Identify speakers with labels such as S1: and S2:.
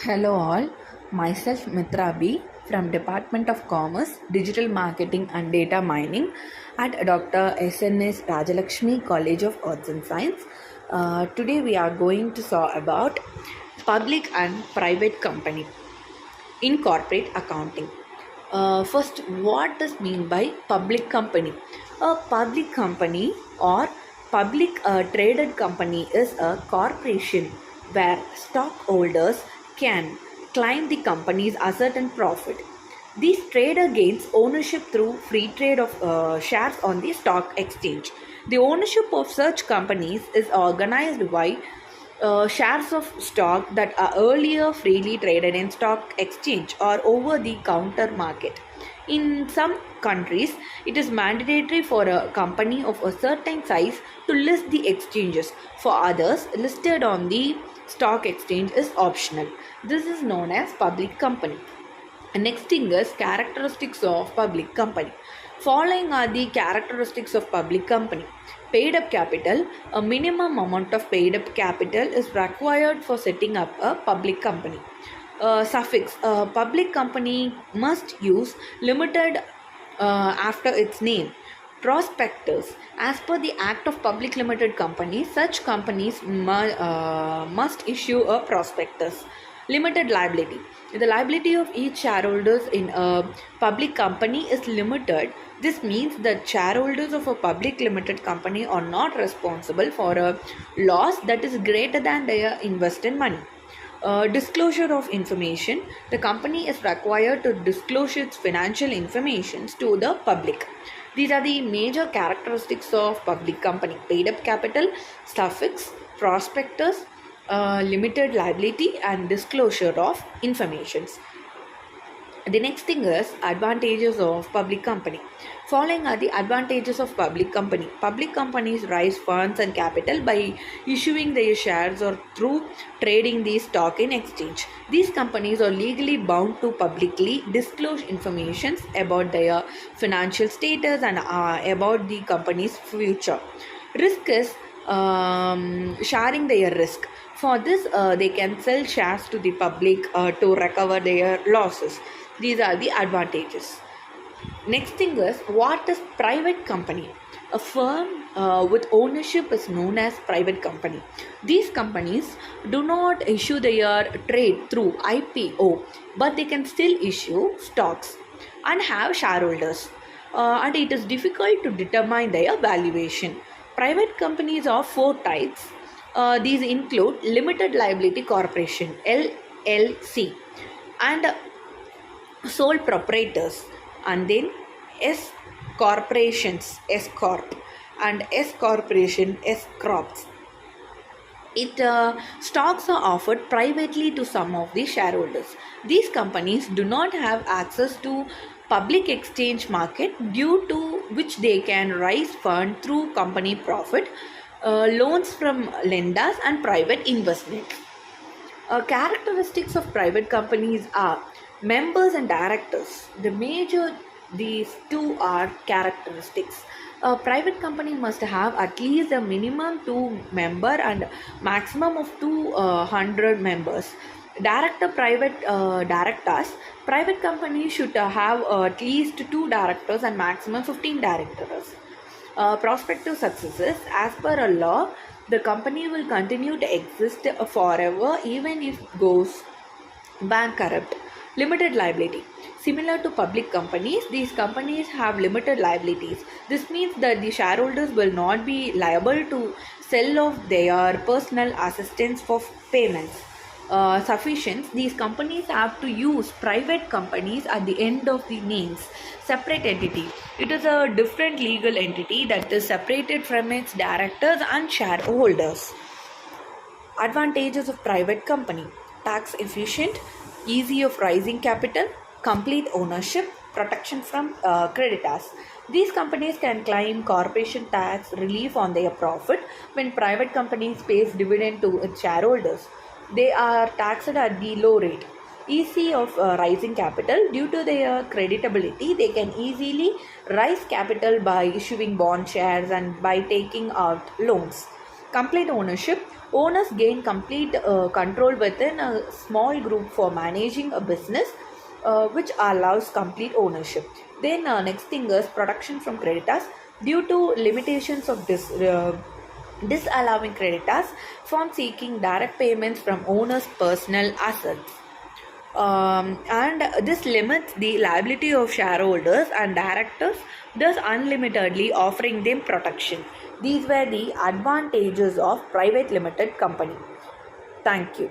S1: Hello all, myself Ms.Mithra.B from Department of Commerce, Digital Marketing and Data Mining at Dr. SNS Rajalakshmi College of Arts and Science. Today we are going to talk about public and private company in corporate accounting. First, what does mean by public company? A public company or public traded company is a corporation where stockholders can claim the company's asset and profit. This trader gains ownership through free trade of shares on the stock exchange. The ownership of such companies is organized by shares of stock that are earlier freely traded in stock exchange or over the counter market. In some countries, it is mandatory for a company of a certain size to list the exchanges. For others, listed on the stock exchange is optional. This is known as public company. Next thing is characteristics of public company. Following are the characteristics of public company. Paid up capital. A minimum amount of paid up capital is required for setting up a public company. Suffix. A public company must use limited after its name. Prospectus. As per the Act of Public Limited Companies, such companies must issue a prospectus. Limited liability. The liability of each shareholders in a public company is limited. This means that shareholders of a public limited company are not responsible for a loss that is greater than their invested money. Disclosure of information. The company is required to disclose its financial information to the public. These are the major characteristics of public company: paid up capital, suffix, prospectus, limited liability, and disclosure of informations. The next thing is advantages of public company. Following are the advantages of public company. Public companies raise funds and capital by issuing their shares or through trading the stock in exchange. These companies are legally bound to publicly disclose information about their financial status and about the company's future. Risk is sharing their risk. For this, they can sell shares to the public to recover their losses. These are the advantages. Next thing is, what is private company? A firm with ownership is known as private company. These companies do not issue their trade through IPO, but they can still issue stocks and have shareholders. And it is difficult to determine their valuation. Private companies are four types. These include limited liability corporation (LLC) and sole proprietors, and then S corporations S corp and S corporation S crops. It stocks are offered privately to some of the shareholders. These companies do not have access to public exchange market, due to which they can raise fund through company profit, loans from lenders, and private investment. Characteristics of private companies are members and directors. These two are characteristics. A private company must have at least a minimum 2 member and maximum of 200 members. Directors. Private companies should have at least 2 directors and maximum 15 directors. Prospective successes. As per a law, the company will continue to exist forever even if it goes bankrupt. Limited liability. Similar to public companies, these companies have limited liabilities. This means that the shareholders will not be liable to sell off their personal assistance for payments. Sufficient. These companies have to use private companies at the end of the names. Separate entity. It is a different legal entity that is separated from its directors and shareholders. Advantages of private company: tax efficient, easy of raising capital, complete ownership, protection from creditors. These companies can claim corporation tax relief on their profit when private companies pays dividend to its shareholders. They are taxed at the low rate. Easy of rising capital. Due to their creditability, they can easily raise capital by issuing bond shares and by taking out loans. Complete ownership. Owners gain complete control within a small group for managing a business, which allows complete ownership. Then next thing is protection from creditors. Due to limitations of disallowing creditors from seeking direct payments from owners' personal assets. And this limits the liability of shareholders and directors, thus unlimitedly offering them protection. These were the advantages of private limited company. Thank you.